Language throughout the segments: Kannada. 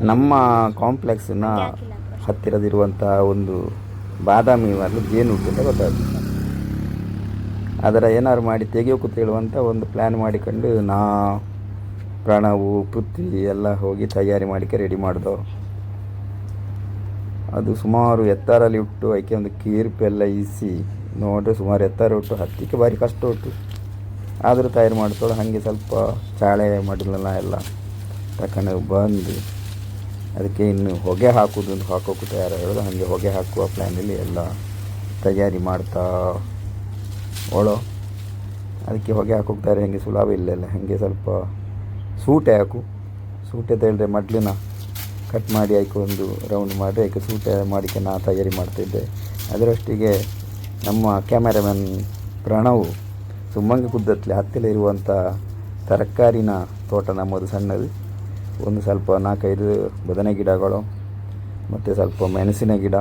ನಮ್ಮ ಕಾಂಪ್ಲೆಕ್ಸ್ನ ಹತ್ತಿರದಿರುವಂಥ ಒಂದು ಬಾದಾಮಿ ಮರಳು ಜೇನು ಹುಟ್ಟು ಅಂತ ಗೊತ್ತಾಯ್ತು. ಅದರ ಏನಾದ್ರು ಮಾಡಿ ತೆಗೆಯೋಕು ಹೇಳುವಂಥ ಒಂದು ಪ್ಲ್ಯಾನ್ ಮಾಡಿಕೊಂಡು ಪ್ರಣವು ಪೃಥ್ವಿ ಎಲ್ಲ ಹೋಗಿ ತಯಾರಿ ಮಾಡಿಕೆ ರೆಡಿ ಮಾಡ್ದೋ. ಅದು ಸುಮಾರು ಎತ್ತರಲ್ಲಿ ಉಂಟು, ಆಕೆ ಒಂದು ಕೀರ್ಪೆಲ್ಲ ಇಸಿ ನೋಡ್ರೆ ಸುಮಾರು ಎತ್ತರ ಉಂಟು, ಹತ್ತಿಕ್ಕೆ ಭಾರಿ ಕಷ್ಟ ಉಂಟು. ಆದರೂ ತಯಾರು ಮಾಡ್ತಾಳೆ. ಹಾಗೆ ಸ್ವಲ್ಪ ಚಾಳೆ ಮಡಲೆಲ್ಲ ಎಲ್ಲ ತಕೊಂಡು ಬಂದು ಅದಕ್ಕೆ ಇನ್ನು ಹೊಗೆ ಹಾಕೋದು ಹಾಕೋಕ್ಕೂ ತಯಾರು ಹೇಳೋದು. ಹಾಗೆ ಹೊಗೆ ಹಾಕುವ ಪ್ಲ್ಯಾನಲ್ಲಿ ಎಲ್ಲ ತಯಾರಿ ಮಾಡ್ತಾ ಅದಕ್ಕೆ ಹೊಗೆ ಹಾಕೋಗ್ತಾರೆ. ಹಾಗೆ ಸುಲಭ ಇಲ್ಲೆಲ್ಲ ಹಾಗೆ ಸ್ವಲ್ಪ ಸೂಟೆ ಹಾಕು. ಸೂಟೆ ಅಂತ ಹೇಳಿದ್ರೆ ಮಡ್ಲಿನ ಕಟ್ ಮಾಡಿ ಆಯ್ಕೆ ಒಂದು ರೌಂಡ್ ಮಾಡಿ ಆಯ್ಕೆ ಸೂಟೆ ಮಾಡಿಕೆ ನಾ ತಯಾರಿ ಮಾಡ್ತಿದ್ದೆ. ಅದರಷ್ಟಿಗೆ ನಮ್ಮ ಕ್ಯಾಮೆರಾಮನ್ ಪ್ರಣವ್ ಸುಮ್ಮಂಗೆ ಕುದ್ದತ್ಲೆ ಹತ್ತಿರ ಇರುವಂಥ ತರಕಾರಿನ ತೋಟ ನಮ್ಮದು ಸಣ್ಣದು. ಒಂದು ಸ್ವಲ್ಪ 4-5 ಬದನೆ ಗಿಡಗಳು ಮತ್ತು ಸ್ವಲ್ಪ ಮೆಣಸಿನ ಗಿಡ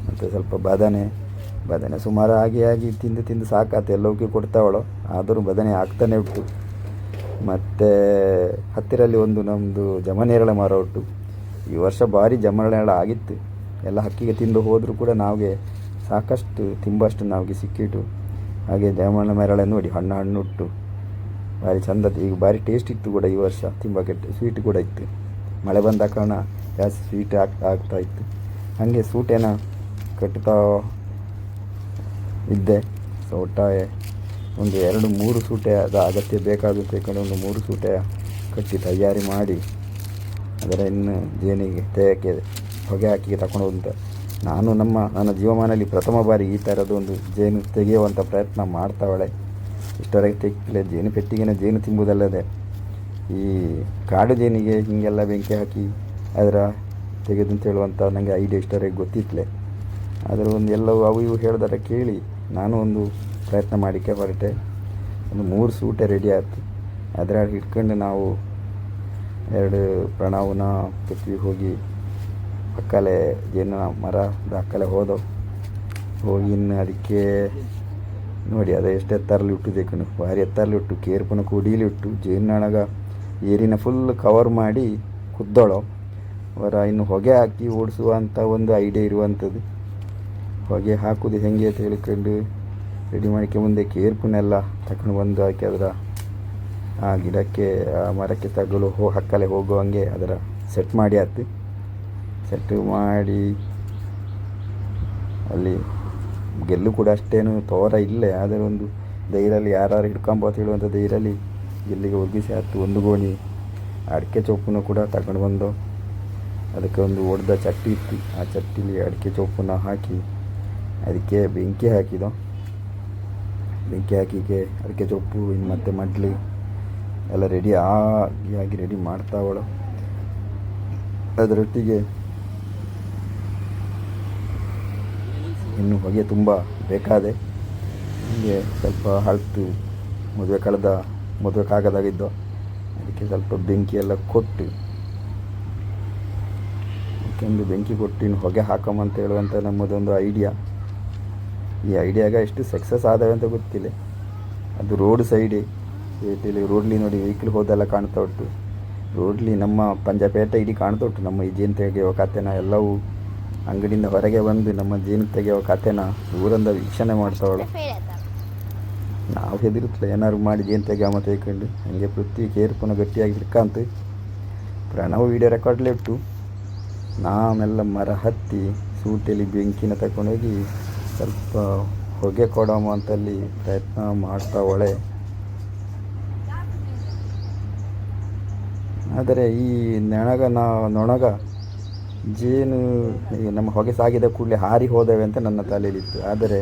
ಮತ್ತು ಸ್ವಲ್ಪ ಬದನೆ ಸುಮಾರು ಆಗಿ ತಿಂದು ಸಾಕಾತು. ಎಲ್ಲವಕ್ಕೆ ಕೊಡ್ತಾವಳು, ಆದರೂ ಬದನೆ ಆಗ್ತಾನೆ ಉಂಟು. ಮತ್ತು ಹತ್ತಿರಲ್ಲಿ ಒಂದು ನಮ್ಮದು ಜಮನೇರಳೆ ಮರ ಉಂಟು. ಈ ವರ್ಷ ಭಾರಿ ಜಮನೇರಳೆ ಆಗಿತ್ತು. ಎಲ್ಲ ಹಕ್ಕಿಗೆ ತಿಂದು ಹೋದರೂ ಕೂಡ ನಾವಿಗೆ ಸಾಕಷ್ಟು ತಿಂಬಷ್ಟು ನಾವಿಗೆ ಸಿಕ್ಕಿಟ್ಟು. ಹಾಗೆ ಜಮನೇರಳೆ ನೋಡಿ ಹಣ್ಣು ಉಂಟು, ಭಾರಿ ಚಂದ. ಈಗ ಭಾರಿ ಟೇಸ್ಟ್ ಇತ್ತು ಕೂಡ ಈ ವರ್ಷ, ತಿಂಬಕ್ಕೆ ಸ್ವೀಟ್ ಕೂಡ ಇತ್ತು. ಮಳೆ ಬಂದ ಕಾರಣ ಜಾಸ್ತಿ ಸ್ವೀಟ್ ಆಗ್ತಾ ಇತ್ತು. ಹಾಗೆ ಸೂಟೇನ ಕಟ್ತಾ ಇದ್ದೆ. ಒಟ್ಟಾರೆ ಒಂದು 2-3 ಸೂಟೆ ಅಗತ್ಯ ಬೇಕಾಗುತ್ತೆ ಕಡೆ ಒಂದು 3 ಸೂಟೆ ಕಟ್ಟಿ ತಯಾರಿ ಮಾಡಿ ಅದರ ಇನ್ನು ಜೇನಿಗೆ ತೆಗೆಯೋಕ್ಕೆ ಹೊಗೆ ಹಾಕಿ ತಗೊಂಡು ಅಂತ ನನ್ನ ಜೀವಮಾನದಲ್ಲಿ ಪ್ರಥಮ ಬಾರಿ ಈ ಥರದೊಂದು ಜೇನು ತೆಗೆಯುವಂಥ ಪ್ರಯತ್ನ ಮಾಡ್ತಾವಳೆ. ಇಷ್ಟವರೆಗೆ ತೆಗಿಲೆ ಜೇನು ಪೆಟ್ಟಿಗೆನ ಜೇನು ತಿಂಬುದಲ್ಲದೆ ಈ ಕಾಡು ಜೇನಿಗೆ ಹೀಗೆಲ್ಲ ಬೆಂಕಿ ಹಾಕಿ ಅದರ ತೆಗೆದು ಅಂತ ಹೇಳುವಂಥ ನನಗೆ ಐಡಿಯಾ ಇಷ್ಟವರೆಗೆ ಗೊತ್ತಿತ್ತಲೆ. ಅದರ ಒಂದು ಎಲ್ಲವೂ ಅವು ಇವು ಹೇಳಿದರೆ ಕೇಳಿ ನಾನು ಒಂದು ಪ್ರಯತ್ನ ಮಾಡಿಕೆ ಹೊರಟೆ. ಒಂದು 3 ಸೂಟೆ ರೆಡಿ ಆಯ್ತು. ಅದರ ಹಿಡ್ಕೊಂಡು ನಾವು 2 ಪ್ರಣವನ ಪೃಥ್ವಿ ಹೋಗಿ ಅಕ್ಕಲೆ ಜೇನು ಮರದ ಅಕ್ಕಲೆ ಹೋದವು. ಹೋಗಿ ಇನ್ನು ಅದಕ್ಕೆ ನೋಡಿ ಅದು ಎಷ್ಟು ಎತ್ತರಲ್ಲಿ ಉಟ್ಟು ದೇಕಣು, ಭಾರಿ ಎತ್ತರಲ್ಲಿ ಉಟ್ಟು, ಕೇರ್ಪುನ ಕುಡೀಲಿ ಉಟ್ಟು ಜೇನುನೊಣಗ ಏರಿನ ಫುಲ್ ಕವರ್ ಮಾಡಿ ಕುದ್ದೋಳು. ಅವರ ಇನ್ನು ಹೊಗೆ ಹಾಕಿ ಓಡಿಸುವಂಥ ಒಂದು ಐಡಿಯಾ ಇರುವಂಥದ್ದು. ಹೊಗೆ ಹಾಕೋದು ಹೆಂಗೆ ಅಂತ ಹೇಳ್ಕೊಂಡು ರೆಡಿ ಮಾಡಿಕೆ ಮುಂದೆ ಕೇರ್ಪುನೆಲ್ಲ ತಗೊಂಡು ಬಂದು ಹಾಕಿ ಅದರ ಆ ಗಿಡಕ್ಕೆ ಆ ಮರಕ್ಕೆ ತಗಲು ಹಕ್ಕಲೆ ಹೋಗುವಂಗೆ ಅದರ ಸೆಟ್ ಮಾಡಿ ಆಯ್ತು. ಸೆಟ್ ಮಾಡಿ ಅಲ್ಲಿ ಗೆಲ್ಲು ಕೂಡ ಅಷ್ಟೇನು ತೋರ ಇಲ್ಲೇ, ಆದರೆ ಒಂದು ಧೈರ್ಯಲ್ಲಿ ಯಾರು ಹಿಡ್ಕೊಂಬ ಹೇಳುವಂಥ ಧೈರ್ಯಲ್ಲಿ ಗೆಲ್ಲಿಗೆ ಒಗ್ಗಿಸಿ ಆಯ್ತು. ಒಂದು ಗೋಣಿ ಅಡಿಕೆ ಚೊಪ್ಪನ್ನು ಕೂಡ ತಗೊಂಡು ಬಂದು ಅದಕ್ಕೆ ಒಂದು ಒಡೆದ ಚಟ್ಟಿ ಇತ್ತು. ಆ ಚಟ್ಟಿಲಿ ಅಡಿಕೆ ಚೊಪ್ಪನ್ನು ಹಾಕಿ ಅದಕ್ಕೆ ಬೆಂಕಿ ಹಾಕಿದೋ. ಬೆಂಕಿ ಹಾಕಿಗೆ ಅಡಿಕೆ ಚೊಪ್ಪು ಇನ್ನು ಮತ್ತೆ ಮಡ್ಲಿ ಎಲ್ಲ ಆಗಿ ರೆಡಿ ಮಾಡ್ತಾವಳು. ಅದರೊಟ್ಟಿಗೆ ಇನ್ನು ಹೊಗೆ ತುಂಬ ಬೇಕಾದೆ. ಹೀಗೆ ಸ್ವಲ್ಪ ಹಳತು ಮದುವೆ ಕಾಗದಾಗಿದ್ದು ಅದಕ್ಕೆ ಸ್ವಲ್ಪ ಬೆಂಕಿ ಎಲ್ಲ ಕೊಟ್ಟು ಒಂದು ಬೆಂಕಿ ಕೊಟ್ಟು ಇನ್ನು ಹೊಗೆ ಹಾಕಂತ ಹೇಳುವಂಥ ನಮ್ಮದೊಂದು ಐಡಿಯಾ. ಈ ಐಡಿಯಾಗ ಎಷ್ಟು ಸಕ್ಸಸ್ ಆದವೆ ಅಂತ ಗೊತ್ತಿಲ್ಲ. ಅದು ರೋಡ್ ಸೈಡೇ ಇಲ್ಲಿ ರೋಡ್ಲಿ ನೋಡಿ ವೆಹಿಕಲ್ ಹೋದೆಲ್ಲ ಕಾಣ್ತಾ ಉಂಟು. ರೋಡ್ಲಿ ನಮ್ಮ ಪಂಜಪೇಟೆ ಇಡೀ ಕಾಣ್ತಾ ಉಂಟು. ನಮ್ಮ ಈ ಜೇನು ತೆಗೆಯುವ ಕಥೆನ ಎಲ್ಲವೂ ಅಂಗಡಿಯಿಂದ ಹೊರಗೆ ಬಂದು ನಮ್ಮ ಜೇನು ತೆಗೆಯುವ ಕಥೆನ ದೂರಿಂದ ವೀಕ್ಷಣೆ ಮಾಡ್ತಾವಳು. ನಾವು ಹೆದರುತ್ತಲ್ಲ ಏನಾದ್ರು ಮಾಡಿ ಜೇನು ತೆಗೆಯಮ್ಮ ತೆಗೆಕೊಂಡು. ಹಾಗೆ ಪೃಥ್ವಿ ಕೇರ್ಪುನ ಗಟ್ಟಿಯಾಗಿ ಹಿಡ್ಕಂತು. ಪ್ರಣವ್ ವೀಡಿಯೋ ರೆಕಾರ್ಡ್ಲೇ ಇಟ್ಟು ನಾವೆಲ್ಲ ಮರ ಹತ್ತಿ ಸೂಟಲ್ಲಿ ಬೆಂಕಿನ ತಗೊಂಡೋಗಿ ಸ್ವಲ್ಪ ಹೊಗೆ ಕೊಡೋಮ ಅಂತಲ್ಲಿ ಪ್ರಯತ್ನ ಮಾಡ್ತಾವಳೆ. ಆದರೆ ಈ ನೊಣಗ ಜೇನು ನಮ್ಮ ಹೊಗೆ ಸಾಗಿದ ಕೂಡಲೇ ಹಾರಿ ಹೋದವೆ ಅಂತ ನನ್ನ ತಲೆಯಲ್ಲಿತ್ತು. ಆದರೆ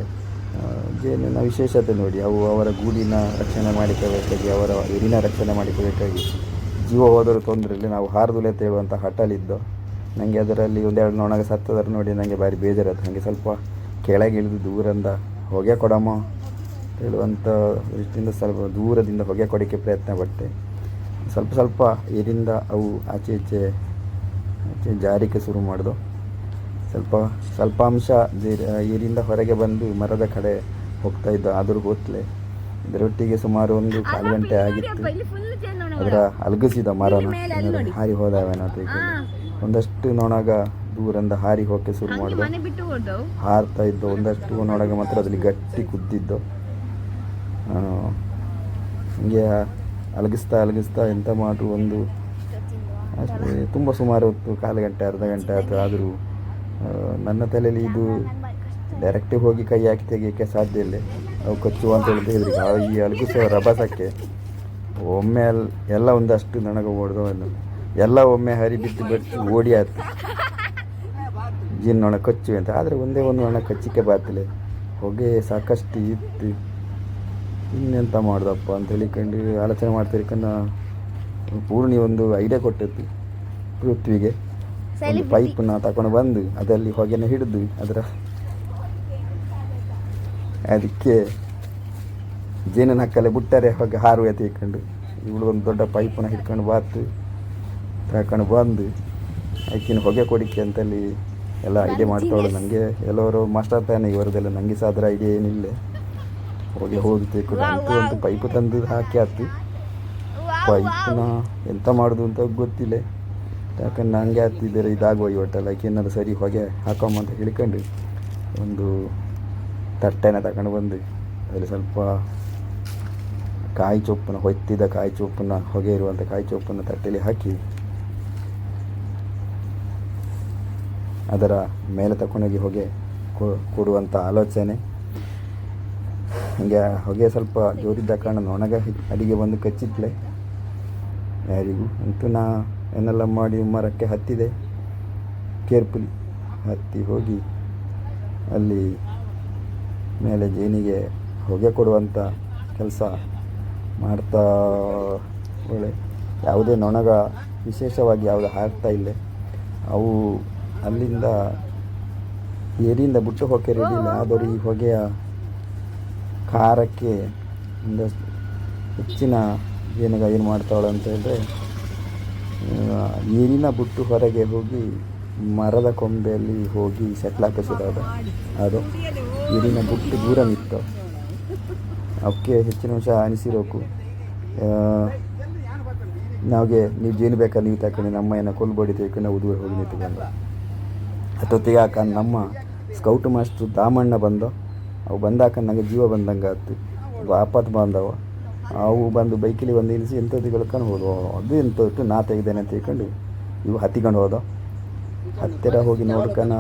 ಜೇನಿನ ವಿಶೇಷತೆ ನೋಡಿ, ಅವು ಅವರ ಗೂಡಿನ ರಕ್ಷಣೆ ಮಾಡಿಕೋಬೇಕಾಗಿ, ಅವರ ಎರಿನ ರಕ್ಷಣೆ ಮಾಡಿಕೋಬೇಕಾಗಿ ಜೀವ ಹೋದರೂ ತೊಂದರೆ ಇಲ್ಲ, ನಾವು ಹಾರದುಲೆ ತೇಳುವಂಥ ಹಠಲಿದ್ದು. ನನಗೆ ಅದರಲ್ಲಿ 1-2 ನೊಣಗ ಸತ್ತದರು ನೋಡಿ ನನಗೆ ಭಾರಿ ಬೇಜಾರಾಯ್ತು. ಹಾಗೆ ಸ್ವಲ್ಪ ಕೆಳಗಿಳಿದು ದೂರಿಂದ ಹೊಗೆ ಕೊಡಮ್ಮ ಹೇಳುವಂಥ ದೃಷ್ಟಿಯಿಂದ ಸ್ವಲ್ಪ ದೂರದಿಂದ ಹೊಗೆ ಕೊಡೋಕ್ಕೆ ಪ್ರಯತ್ನ ಪಟ್ಟೆ. ಸ್ವಲ್ಪ ಇದರಿಂದ ಅವು ಆಚೆ ಜಾರಿಕೆ ಶುರು ಮಾಡಿದು. ಸ್ವಲ್ಪ ಅಂಶ ನೀರಿಂದ ಹೊರಗೆ ಬಂದು ಮರದ ಕಡೆ ಹೋಗ್ತಾಯಿದ್ದು. ಆದರೂ ಗೊತ್ತಲೇ ಇದರೊಟ್ಟಿಗೆ ಸುಮಾರು ಒಂದು ಕಾಲು ಗಂಟೆ ಆಗಿತ್ತು. ಅದರ ಅಲಗಿಸಿದ ಮರನ ಹಾರಿ ಹೋದವೇನೋ ಅಂತ ಒಂದಷ್ಟು ನೊಣಗ ದೂರಿಂದ ಹಾರಿ ಹೋಗಕ್ಕೆ ಶುರು ಮಾಡಿದ. ಹಾರ್ತಾ ಇದ್ದು ಒಂದಷ್ಟು ನೊಣಗ ಮಾತ್ರ ಅದ್ರಲ್ಲಿ ಗಟ್ಟಿ ಕುದ್ದಿದ್ದು. ಹೀಗೆ ಅಲಗಿಸ್ತಾ ಎಂತ ಮಾಡು ಒಂದು ಅಷ್ಟೇ ತುಂಬ ಸುಮಾರು ಹೊತ್ತು ಕಾಲು ಗಂಟೆ ಅರ್ಧ ಗಂಟೆ ಆಯಿತು. ಆದರೂ ನನ್ನ ತಲೆಯಲ್ಲಿ ಇದು ಡೈರೆಕ್ಟಿಗೆ ಹೋಗಿ ಕೈ ಹಾಕಿ ತೆಗಿಯೋಕ್ಕೆ ಸಾಧ್ಯ ಇಲ್ಲ, ಅವು ಕಚ್ಚುವ ಅಂತ ಹೇಳಿದ್ರೆ ಹೆದರಿಕೆ. ಈ ಅಲಗಿಸುವ ರಭಸಕ್ಕೆ ಒಮ್ಮೆ ಎಲ್ಲ ಒಂದಷ್ಟು ನನಗೆ ಓಡ್ದವ ಎಲ್ಲ ಒಮ್ಮೆ ಹರಿ ಬಿದ್ದು ಬಡ್ಸಿ ಓಡಿ ಆಯ್ತು ಜೀನ್ ನೊಣ ಕಚ್ಚು ಅಂತ. ಆದರೆ ಒಂದೇ ಒಂದು ನೊಣ ಕಚ್ಚಿಕೆ ಬಾತಿಲ್ಲ, ಹೊಗೆ ಸಾಕಷ್ಟು ಇತ್ತು. ಇನ್ನೆಂತ ಮಾಡ್ದಪ್ಪ ಅಂತ ಹೇಳಿಕೊಂಡು ಆಲೋಚನೆ ಮಾಡ್ತಿರ್ಕೊಂಡು ಪೂರ್ಣಿ ಒಂದು ಐಡಿಯಾ ಕೊಟ್ಟಿತ್ತು ಪೃಥ್ವಿಗೆ. ಒಂದು ಪೈಪನ್ನ ತಗೊಂಡು ಬಂದು ಅದರಲ್ಲಿ ಹೊಗೆನ ಹಿಡಿದು ಅದಕ್ಕೆ ಜೇನಿನ ಹಕ್ಕಲೆ ಬಿಟ್ಟರೆ ಹೊಗೆ ಹಾರುವ ತೆಗೆಕೊಂಡು ಇವಳು ಒಂದು ದೊಡ್ಡ ಪೈಪನ್ನ ಹಿಡ್ಕೊಂಡು ತಗೊಂಡು ಬಂದು ಆಕಿನ ಹೊಗೆ ಕೊಡಿಕೆ ಅಂತಲ್ಲಿ ಎಲ್ಲ ಐಡಿಯಾ ಮಾಡ್ತಾವಳು. ನನಗೆ ಎಲ್ಲವರು ಮಾಸ್ಟರ್ ಪ್ಲಾನ್ ಇವರದೆಲ್ಲ, ನನಗೆ ಸಹ ಅದರ ಐಡಿಯಾ ಏನಿಲ್ಲ. ಹೊಗೆ ಹೋಗಿ ತೆಗೆದು ಅಂತೂ ಒಂದು ಪೈಪು ತಂದು ಹಾಕಿ ಆಯ್ತು. ಪೈಪನ್ನ ಎಂತ ಮಾಡೋದು ಅಂತ ಗೊತ್ತಿಲ್ಲ, ಯಾಕಂದ್ರೆ ನನಗೆ ಆಗ್ತಿದ್ದಾರೆ ಇದಾಗುವ ಒಟ್ಟಲ್ಲ. ಏನಾದ್ರು ಸರಿ ಹೊಗೆ ಹಾಕೊಂಬಂತ ಹೇಳ್ಕೊಂಡು ಒಂದು ತಟ್ಟೆನ ತಗೊಂಡು ಬಂದು ಅದರಲ್ಲಿ ಸ್ವಲ್ಪ ಕಾಯಿ ಚೊಪ್ಪನ್ನು ಹೊತ್ತಿದ ಕಾಯಿ ಚೊಪ್ಪನ್ನು ಹೊಗೆ ಇರುವಂಥ ಕಾಯಿ ಚೊಪ್ಪನ್ನು ತಟ್ಟೆಯಲ್ಲಿ ಹಾಕಿ ಅದರ ಮೇಲೆ ತಗೊಂಡೋಗಿ ಹೊಗೆ ಕೊಡುವಂಥ ಆಲೋಚನೆ. ಹೀಗೆ ಹೊಗೆ ಸ್ವಲ್ಪ ಜೋರಿದ್ದ ಕಾರಣ ನೊಣಗ ಅಡಿಗೆ ಬಂದು ಕಚ್ಚಿಟ್ಲೆ ಯಾರಿಗೂ. ಅಂತೂ ಏನೆಲ್ಲ ಮಾಡಿ ಮರಕ್ಕೆ ಹತ್ತಿದೆ ಕೇರ್ಫುಲಿ ಹತ್ತಿ ಹೋಗಿ ಅಲ್ಲಿ ಮೇಲೆ ಜೇನಿಗೆ ಹೊಗೆ ಕೊಡುವಂಥ ಕೆಲಸ ಮಾಡ್ತಾ ಒಳ್ಳೆ ಯಾವುದೇ ನೊಣಗ ವಿಶೇಷವಾಗಿ ಯಾವುದು ಹಾಕ್ತಾ ಇಲ್ಲ. ಅವು ಅಲ್ಲಿಂದ ಏರಿಯಿಂದ ಬಿಟ್ಟು ಹೋಗಕ್ಕೆ ರೆಡಿ ಇಲ್ಲ. ಆದರೂ ಈ ಹೊಗೆಯ ಖಾರಕ್ಕೆ ಒಂದಷ್ಟು ಹೆಚ್ಚಿನ ಜೇನುಗ ಏನು ಮಾಡ್ತಾವಳು ಅಂತ ಹೇಳಿದ್ರೆ ನೀರಿನ ಬಿಟ್ಟು ಹೊರಗೆ ಹೋಗಿ ಮರದ ಕೊಂಬೆಯಲ್ಲಿ ಹೋಗಿ ಸೆಟ್ಲಾಕಿಸಿದಾಗ ಅದು ನೀರಿನ ಬಿಟ್ಟು ದೂರ ನಿಂತು ಅವಕ್ಕೆ ಹೆಚ್ಚಿನ ಅಂಶ ಅನಿಸಿರೋಕು. ನಾವಿಗೆ ನೀವು ಜೇನು ಬೇಕಾದ್ರೆ ನೀವು ತಗೊಂಡು ನಮ್ಮ ಏನೋ ಕೊಲ್ಬಡಿ ತೆಗೆದು ನಾವು ದೂರ ಹೋಗಿ ನಿಂತ್ಕೊಂಡು ಅಷ್ಟೊತ್ತಿಗೆ ಹಾಕೊಂಡು ನಮ್ಮ ಸ್ಕೌಟ್ ಮಾಸ್ಟ್ರು ದಾಮಣ್ಣ ಬಂದು ಅವು ಬಂದಾಕ ನನಗೆ ಜೀವ ಬಂದಂಗೆ ಆಯ್ತು. ವಾಪತ್ ಬಂದವ ಅವು ಬಂದು ಬೈಕಲ್ಲಿ ಒಂದು ಇಳಿಸಿ ಎಂಥದ್ದು ಕಳ್ಕೊಂಡು ಹೋದವು. ಅದು ಎಂಥದ್ದು ನಾ ತೆಗೆದೇನೆ ಅಂತ ತಿಳ್ಕೊಂಡು ಇವು ಹತ್ತಿಕೊಂಡು ಹೋದವು. ಹತ್ತಿರ ಹೋಗಿ ನೋಡ್ಕನ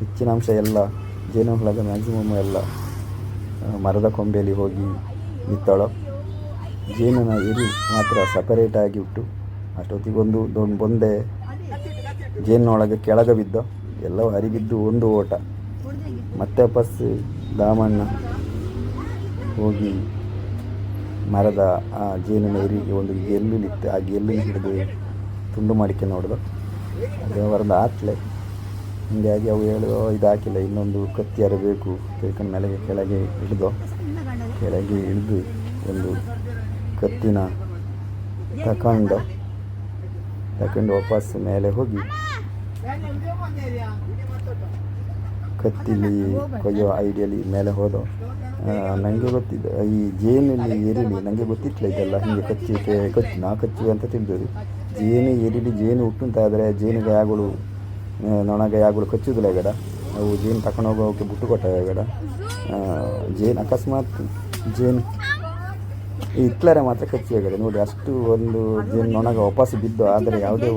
ಹೆಚ್ಚಿನ ಅಂಶ ಎಲ್ಲ ಜೇನು ಹುಳಗ ಮ್ಯಾಕ್ಸಿಮಮ್ ಎಲ್ಲ ಮರದ ಕೊಂಬೆಯಲ್ಲಿ ಹೋಗಿ ನಿಂತಾಳೋ. ಜೇನಿನ ಎರಿ ಮಾತ್ರ ಸಪರೇಟಾಗಿ ಇಟ್ಟು ಅಷ್ಟೊತ್ತಿಗೆ ಒಂದು ದೊಡ್ಡ ಬೊಂದೆ ಜೇನಿನೊಳಗೆ ಕೆಳಗೆ ಬಿದ್ದು ಎಲ್ಲವೂ ಹರಿಬಿದ್ದು ಒಂದು ಓಟ. ಮತ್ತೆ ವಾಪಸ್ ದಾಮಣ್ಣ ಹೋಗಿ ಮರದ ಆ ಜೇನಿನ ಎರಿಗೆ ಒಂದು ಗೆಲ್ಲಿತ್ತು, ಆ ಗೆಲ್ಲಿನ ಹಿಡಿದು ತುಂಡು ಮಾಡಿಕೆ ನೋಡಿದು. ಅದು ಹೊರದು ಆತ್ಲೆ. ಹೀಗಾಗಿ ಅವು ಹೇಳಿದೋ ಇದು ಹಾಕಿಲ್ಲ, ಇನ್ನೊಂದು ಕತ್ತಿಯಾರು ಬೇಕು ತಿಳ್ಕೊಂಡು ಮೇಲೆ ಕೆಳಗೆ ಇಳಿದು ಒಂದು ಕತ್ತಿನ ತಗೊಂಡು ವಾಪಸ್ ಮೇಲೆ ಹೋಗಿ ಕತ್ತಿಲಿ ಕೊಯ್ಯೋ ಐಡಿಯಲ್ಲಿ ಮೇಲೆ ಹೋದೋ. ನನಗೆ ಗೊತ್ತಿದ್ದು ಈ ಜೇನಲ್ಲಿ ಏರಿಲಿ ನನಗೆ ಗೊತ್ತಿತ್ತಲ್ಲ ಇದೆಲ್ಲ ಹಿಂಗೆ ಕಚ್ಚು ಅಂತ ತಿಳಿದದು. ಜೇನು ಏರಿಲಿ ಜೇನು ಹುಟ್ಟುಂತಾದರೆ ಜೇನಿಗೆ ಯಾಗಳು ನೊಣಗೆ ಯಾಗಳು ಕಚ್ಚುದಿಲ್ಲ ಗಡ. ಅವು ಜೇನು ತಗೊಂಡು ಹೋಗೋಕೆ ಬಿಟ್ಟು ಕೊಟ್ಟವೆ ಗಡ. ಜೇನು ಅಕಸ್ಮಾತ್ ಜೇನು ಇಟ್ಲರೆ ಮಾತ್ರ ಕಚ್ಚಿಯಾಗಡೆ ನೋಡಿ. ಅಷ್ಟು ಒಂದು ಜೇನು ನೊಣಗ ವಾಪಸ್ ಬಿದ್ದು, ಆದರೆ ಯಾವುದೇ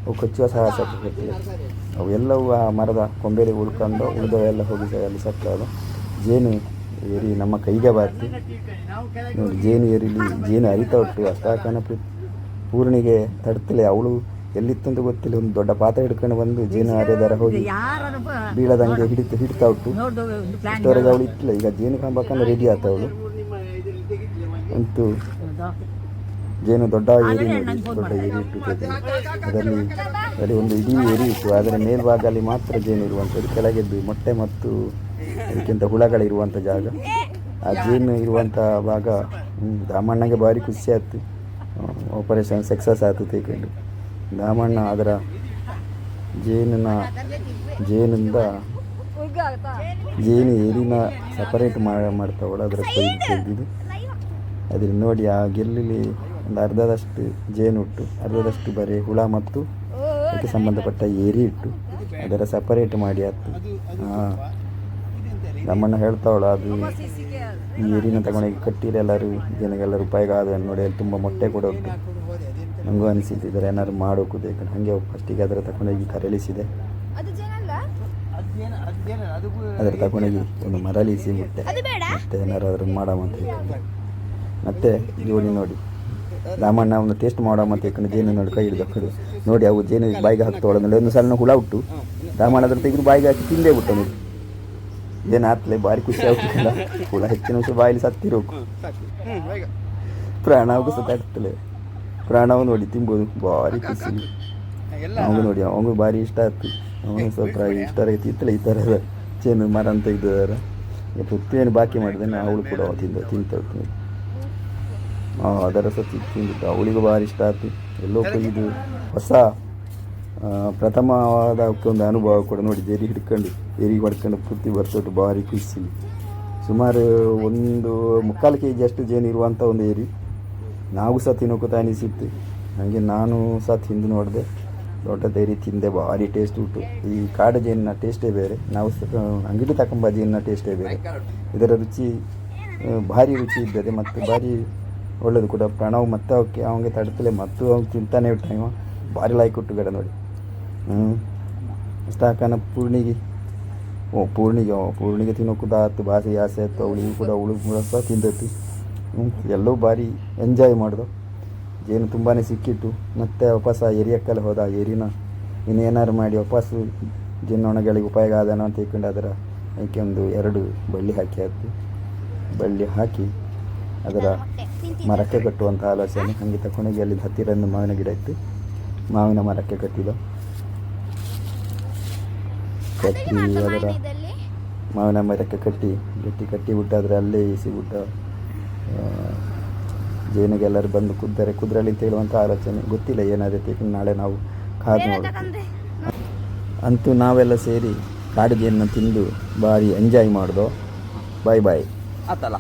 ಅವು ಕಚ್ಚುವ ಸಾಹಸ ಗೊತ್ತಿಲ್ಲ. ಅವು ಎಲ್ಲವೂ ಆ ಮರದ ಕೊಂಬೆಲಿ ಉಳ್ಕೊಂಡು ಉಳಿದವೆಲ್ಲ ಹೋಗಿ ಅಲ್ಲಿ ಸತ್ತದು. ಜೇನು ಏರಿ ನಮ್ಮ ಕೈಗೆ ಬಾರ್ತಿ ನೋಡಿ. ಜೇನು ಏರಿಲಿ ಜೇನು ಹರಿತಾ ಉಂಟು. ಅಷ್ಟಾಕನ ಪೂರ್ಣಿಗೆ ತಡ್ತಲೆ. ಅವಳು ಎಲ್ಲಿತ್ತಂತ ಗೊತ್ತಿಲ್ಲ, ಒಂದು ದೊಡ್ಡ ಪಾತ್ರ ಹಿಡ್ಕೊಂಡು ಬಂದು ಜೇನು ಹರಿದಾರ ಹೋಗಿ ಬೀಳದಂಗೆ ಹಿಡಿತಾ ಉಂಟು. ಇಷ್ಟವರೆಗೆ ಅವಳು ಇಟ್ಟಿಲ್ಲ. ಈಗ ಜೇನು ಕಾಂಬಕ್ಕನ್ನು ರೆಡಿ ಆತ ಅವಳು. ಅಂತೂ ಜೇನು ದೊಡ್ಡ ಏರಿ ನೋಡಿ, ದೊಡ್ಡ ಏರಿ ಇಟ್ಟು ಅದರಲ್ಲಿ ಒಂದು ಇಡೀ ಏರಿ ಇತ್ತು. ಆದರೆ ಮೇಲ್ಭಾಗದಲ್ಲಿ ಮಾತ್ರ ಜೇನು ಇರುವಂಥದ್ದು, ಕೆಳಗೆದ್ದು ಮೊಟ್ಟೆ ಮತ್ತು ಅದಕ್ಕಿಂತ ಹುಳಗಳಿರುವಂಥ ಜಾಗ. ಆ ಜೇನು ಇರುವಂಥ ಭಾಗ ದಾಮಣ್ಣಗೆ ಭಾರಿ ಖುಷಿ ಆಯ್ತು. ಆಪರೇಷನ್ ಸಕ್ಸಸ್ ಆಯ್ತು ತಿಳ್ಕೊಂಡು ದಾಮಣ್ಣ ಅದರ ಜೇನಿಂದ ಜೇನು ಏರಿನ ಸಪರೇಟ್ ಮಾಡ್ತಾವಳು. ಅದರ ಕೊಯ್ದು ಅದ್ರ ನೋಡಿ ಆ ಗೆಲ್ಲಲ್ಲಿ ಒಂದು ಅರ್ಧದಷ್ಟು ಜೇನುಟ್ಟು, ಅರ್ಧದಷ್ಟು ಬರೀ ಹುಳ ಮತ್ತು ಅದಕ್ಕೆ ಸಂಬಂಧಪಟ್ಟ ಏರಿ ಇಟ್ಟು ಅದರ ಸಪರೇಟ್ ಮಾಡಿ ಆಯ್ತು. ಹಾಂ, ನಮ್ಮಣ್ಣ ಹೇಳ್ತಾವಳು ಅದು ಈ ಏರಿನ ತಗೊಂಡೋಗಿ ಕಟ್ಟಿದ್ರೆ ಎಲ್ಲರೂ ಜನಗೆಲ್ಲರೂ ಉಪಯೋಗ ಆದ ನೋಡಿ. ಅಲ್ಲಿ ತುಂಬ ಮೊಟ್ಟೆ ಕೂಡ ಉಂಟು. ನನಗೂ ಅನಿಸಿತ್ತು ಇದರ ಏನಾದ್ರು ಮಾಡೋಕು ಬೇಕು. ಹಾಗೆ ಫಸ್ಟಿಗೆ ಅದರ ತಗೊಂಡೋಗಿ ಕರಳಿಸಿದೆ. ಅದರ ತಗೊಂಡೋಗಿ ಒಂದು ಮರಳಿಸಿ ಬಿಟ್ಟೆ. ಮತ್ತೆ ಏನಾರು ಅದ್ರನ್ನು ಮಾಡಾಮಂತ ಹೇಳ್ಕೊಂಡು ಮತ್ತೆ ಜೋಡಿ ನೋಡಿ ರಾಮಣ್ಣ ಒಂದು ಟೇಸ್ಟ್ ಮಾಡಾಮಂತ ಹೇಳ್ಕೊಂಡು ಜೇನು ನೋಡಿ ಕೈ ಹಿಡಿದು ಕಡು ನೋಡಿ ಅವು ಜೇನು ಬಾಯಿಗೆ ಹಾಕ್ತವಳ ನೋಡಿ ಒಂದು ಸಣ್ಣ ಹುಳ ಉಟ್ಟು ರಾಮಣ್ಣ ಅದ್ರ ತೆಗೆದು ಬಾಯಿಗೆ ಹಾಕಿ ತಿಂದೇ ಬಿಟ್ಟ ನೋಡಿ. ಏನು ಆತ್ಲೆ ಭಾರಿ ಖುಷಿ ಆಗ್ತಿಲ್ಲ. ಹುಳ ಹೆಚ್ಚಿನ ವರ್ಷ ಬಾಯಲ್ಲಿ ಸತ್ತಿರೋಕು ಪ್ರಾಣವೂ ಸಹ ತಡ್ತಲೆ. ಪ್ರಾಣವು ನೋಡಿ ತಿನ್ಬೋದು ಭಾರಿ ಖುಷಿ. ಅವಂಗೂ ನೋಡಿ ಅವಂಗೂ ಭಾರಿ ಇಷ್ಟ ಆಯ್ತು. ಅವನು ಸ್ವಲ್ಪ ಇಷ್ಟ ತಿತ್ತಲೆ ಈ ಥರ ಚೇನು ಮರ ಅಂತ ಇದ್ದಾರೆ. ಪುತ್ತೇನು ಬಾಕಿ ಮಾಡಿದ್ದೇನೆ ಅವಳು ಕೂಡ ತಿಂತಳು. ಅದರ ಸಹ ತಿಂದಿತ್ತು. ಅವಳಿಗೂ ಭಾರಿ ಇಷ್ಟ ಆಯ್ತು. ಎಲ್ಲೋ ಇದು ಹೊಸ ಪ್ರಥಮವಾದ ಒಂದು ಅನುಭವ ಕೂಡ ನೋಡಿ. ಜೇರಿ ಹಿಡ್ಕೊಂಡು ಏರಿಗೆ ಹೊಡ್ಕೊಂಡು ಪುತ್ತಿ ಬರ್ಸೋದು ಭಾರಿ ಖುಷಿ. ಸುಮಾರು 1.25 kg ಅಷ್ಟು ಜೇನು ಇರುವಂಥ ಒಂದು ಏರಿ. ನಾವು ಸಹ ತಿನ್ನೋಕೂತ ಅನಿಸಿತ್ತು. ಹಾಗೆ ನಾನು ಸಹ ತಿಂದು ನೋಡಿದೆ. ದೊಡ್ಡದ ಏರಿ ತಿಂದೆ, ಭಾರಿ ಟೇಸ್ಟ್ ಉಂಟು. ಈ ಕಾಡು ಜೇನಿನ ಟೇಸ್ಟೇ ಬೇರೆ, ನಾವು ಅಂಗಡಿ ತಗೊಂಬ ಜೇನಿನ ಟೇಸ್ಟೇ ಬೇರೆ. ಇದರ ರುಚಿ ಭಾರಿ ರುಚಿ ಇದ್ದದೆ ಮತ್ತು ಭಾರಿ ಒಳ್ಳೆಯದು ಕೂಡ. ಪ್ರಣವ್ ಮತ್ತು ಅವನಿಗೆ ತಡ್ತಲೆ ಮತ್ತು ಅವ್ನು ತಿಂತಾನೆ ಬಿಟ್ಟ. ಇವ ಭಾರಿ ಲಾಯ್ಕ್ ಉಟ್ಟು ಗಡ ನೋಡಿ. ಅಷ್ಟು ಹಾಕೋಣ ಪೂರ್ಣಿಗೆ ತಿನ್ನೋಕೂದ ಆಯ್ತು. ಭಾರಿ ಆಸೆ ಆಯ್ತು ಅವಳಿಗೆ ಕೂಡ. ಅವಳು ಸಹ ತಿಂದೈತಿ. ಎಲ್ಲೂ ಭಾರಿ ಎಂಜಾಯ್ ಮಾಡಿದವು. ಜೇನು ತುಂಬಾ ಸಿಕ್ಕಿತ್ತು. ಮತ್ತು ವಾಪಸ್ ಏರಿಯಕ್ಕೆಲ್ಲ ಹೋದ. ಏರಿನ ಇನ್ನೇನಾರು ಮಾಡಿ ವಾಪಸ್ಸು ಜೇನೊಣಗಳಿಗೆ ಉಪಯೋಗ ಆದನೋ ಅಂತ ತಿಳ್ಕೊಂಡು ಅದರ ಅದಕ್ಕೆ ಒಂದು 2 ಬಳ್ಳಿ ಹಾಕಿ ಆಯ್ತು. ಬಳ್ಳಿ ಹಾಕಿ ಅದರ ಮರಕ್ಕೆ ಕಟ್ಟುವಂಥ ಆಲೋಚನೆ. ಹಾಗೆ ತಗೊಂಡೋಗಿ ಅಲ್ಲಿ ಹತ್ತಿರ ಮಾವಿನ ಗಿಡ ಇತ್ತು. ಮಾವಿನ ಮರಕ್ಕೆ ಕಟ್ಟಿದ. ಅದರ ಮಾವಿನ ಮರಕ್ಕೆ ಕಟ್ಟಿಬಿಟ್ಟು ಅದರ ಅಲ್ಲೇ ಸಿಗ್ಬಿಟ್ಟು ಜೇನಿಗೆಲ್ಲರೂ ಬಂದು ಕುದ್ರಲ್ಲಿ ಅಂತ ಹೇಳುವಂಥ ಆಲೋಚನೆ. ಗೊತ್ತಿಲ್ಲ ಏನಾದೈತೆ. ನಾಳೆ ನಾವು ಕಾದು ನೋಡ್ತೀವಿ. ಅಂತೂ ನಾವೆಲ್ಲ ಸೇರಿ ಕಾಡು ಜೇನನ್ನು ತಿಂದು ಭಾರಿ ಎಂಜಾಯ್ ಮಾಡಿದೋ. ಬಾಯ್ ಬಾಯ್. ಆತಲ್ಲ.